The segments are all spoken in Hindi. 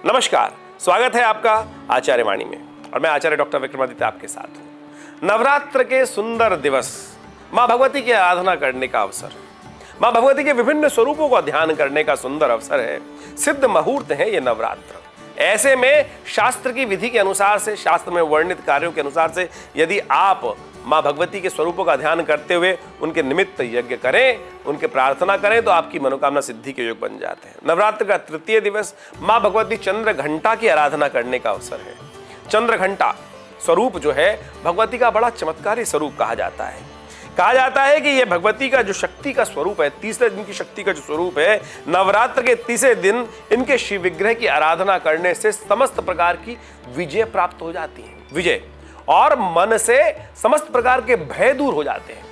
नमस्कार, स्वागत है आपका आचार्य वाणी में और मैं आचार्य डॉक्टर विक्रमादित्य आपके साथ हूँ। नवरात्र के सुंदर दिवस, माँ भगवती की आराधना करने का अवसर, माँ भगवती के विभिन्न स्वरूपों का ध्यान करने का सुंदर अवसर है। सिद्ध मुहूर्त है ये नवरात्र। ऐसे में शास्त्र की विधि के अनुसार से, शास्त्र में वर्णित कार्यों के अनुसार से यदि आप माँ भगवती के स्वरूपों का ध्यान करते हुए उनके निमित्त यज्ञ करें, उनके प्रार्थना करें तो आपकी मनोकामना सिद्धि के योग बन जाते हैं। नवरात्र का तृतीय दिवस माँ भगवती चंद्र घंटा की आराधना करने का अवसर है। चंद्र घंटा स्वरूप जो है भगवती का बड़ा चमत्कारी स्वरूप कहा जाता है। कहा जाता है कि यह भगवती का जो शक्ति का स्वरूप है, तीसरे दिन की शक्ति का जो स्वरूप है, नवरात्र के तीसरे दिन इनके शिव विग्रह की आराधना करने से समस्त प्रकार की विजय प्राप्त हो जाती है। विजय और मन से समस्त प्रकार के भय दूर हो जाते हैं।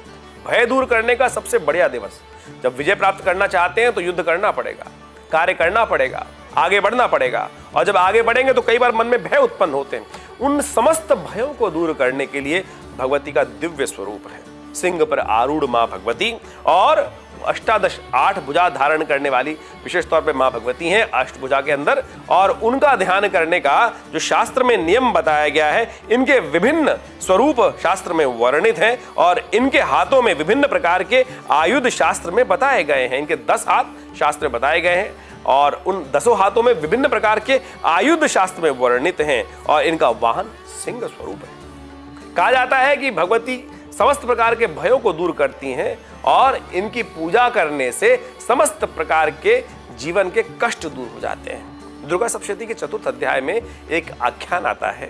भय दूर करने का सबसे बढ़िया दिवस। जब विजय प्राप्त करना चाहते हैं तो युद्ध करना पड़ेगा, कार्य करना पड़ेगा, आगे बढ़ना पड़ेगा, और जब आगे बढ़ेंगे तो कई बार मन में भय उत्पन्न होते हैं। उन समस्त भयों को दूर करने के लिए भगवती का दिव्य स्वरूप है। सिंह पर आरूढ़ माँ भगवती और अष्टादश 8 भुजा धारण करने वाली विशेष तौर पे माँ भगवती हैं अष्टभुजा के अंदर, और उनका ध्यान करने का जो शास्त्र में नियम बताया गया है, इनके विभिन्न स्वरूप शास्त्र में वर्णित हैं और इनके हाथों में विभिन्न प्रकार के आयुध शास्त्र में बताए गए हैं। इनके 10 हाथ शास्त्र में बताए गए हैं और उन 10 हाथों में विभिन्न प्रकार के आयुध शास्त्र में वर्णित हैं और इनका वाहन सिंह स्वरूप है। कहा जाता है कि भगवती समस्त प्रकार के भयों को दूर करती हैं और इनकी पूजा करने से समस्त प्रकार के जीवन के कष्ट दूर हो जाते हैं। दुर्गा सप्तशती के 4th अध्याय में एक आख्यान आता है,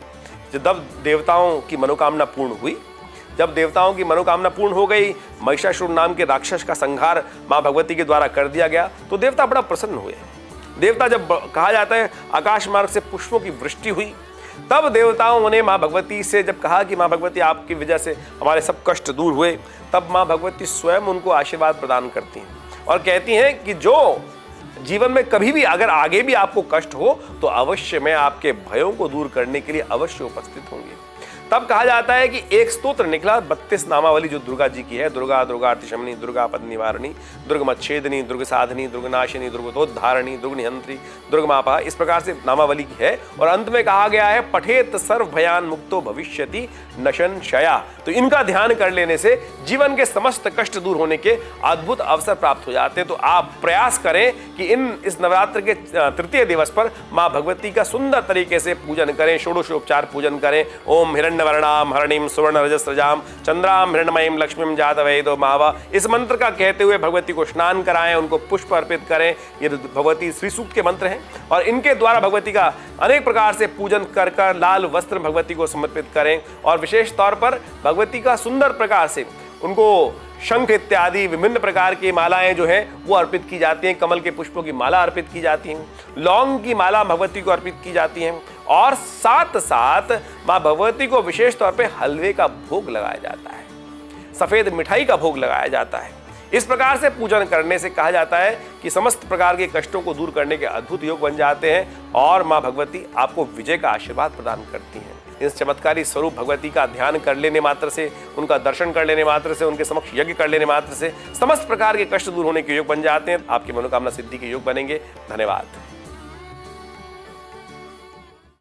जब देवताओं की मनोकामना पूर्ण हुई, जब देवताओं की मनोकामना पूर्ण हो गई, महिषासुर नाम के राक्षस का संहार माँ भगवती के द्वारा कर दिया गया, तो देवता बड़ा प्रसन्न हुए। देवता जब कहा जाता है आकाश मार्ग से पुष्पों की वृष्टि हुई, तब देवताओं ने माँ भगवती से जब कहा कि माँ भगवती आपकी वजह से हमारे सब कष्ट दूर हुए, तब माँ भगवती स्वयं उनको आशीर्वाद प्रदान करती हैं और कहती हैं कि जो जीवन में कभी भी अगर आगे भी आपको कष्ट हो तो अवश्य मैं आपके भयों को दूर करने के लिए अवश्य उपस्थित होंगी। तब कहा जाता है कि एक स्तोत्र निकला 32 नामावली जो दुर्गा जी की है, दुर्गा दुर्गातिशमनी, दुर्गा पद निवारणी, दुर्गमच्छेदनी, दुर्ग साधनी, दुर्गनाशिनी, दुर्गतोद्धारणी, दुर्गनिहंत्री, दुर्गमापा, इस प्रकार से नामावली की है। और अंत में कहा गया है पठेत सर्व भयान मुक्तो भविष्यति नशन शया। तो इनका ध्यान कर लेने से जीवन के समस्त कष्ट दूर होने के अद्भुत अवसर प्राप्त हो जाते हैं। तो आप प्रयास करें कि इस नवरात्र के तृतीय दिवस पर माँ भगवती का सुंदर तरीके से पूजन करें, षोडशोपचार पूजन करें। ओम हिरण्यवर्णाम हरणीम सुवर्ण रजस्रजाम चंद्राम हिरण्मयीम लक्ष्मीम जातवेदो मावा, इस मंत्र का कहते हुए भगवती को स्नान कराएं, उनको पुष्प अर्पित करें। ये भगवती श्री सूक्त के मंत्र हैं और इनके द्वारा भगवती का अनेक प्रकार से पूजन कर कर लाल वस्त्र भगवती को समर्पित करें और विशेष तौर पर भगवती का सुंदर प्रकार से उनको शंख इत्यादि विभिन्न प्रकार की मालाएं जो हैं वो अर्पित की जाती हैं। कमल के पुष्पों की माला अर्पित की जाती हैं, लौंग की माला भगवती को अर्पित की जाती हैं और साथ साथ माँ भगवती को विशेष तौर पे हलवे का भोग लगाया जाता है, सफेद मिठाई का भोग लगाया जाता है। इस प्रकार से पूजन करने से कहा जाता है कि समस्त प्रकार के कष्टों को दूर करने के अद्भुत योग बन जाते हैं और माँ भगवती आपको विजय का आशीर्वाद प्रदान करती हैं। इस चमत्कारी स्वरूप भगवती का ध्यान कर लेने मात्र से, उनका दर्शन कर लेने मात्र से, उनके समक्ष यज्ञ कर लेने मात्र से समस्त प्रकार के कष्ट दूर होने के योग बन जाते हैं। आपकी मनोकामना सिद्धि के योग बनेंगे। धन्यवाद।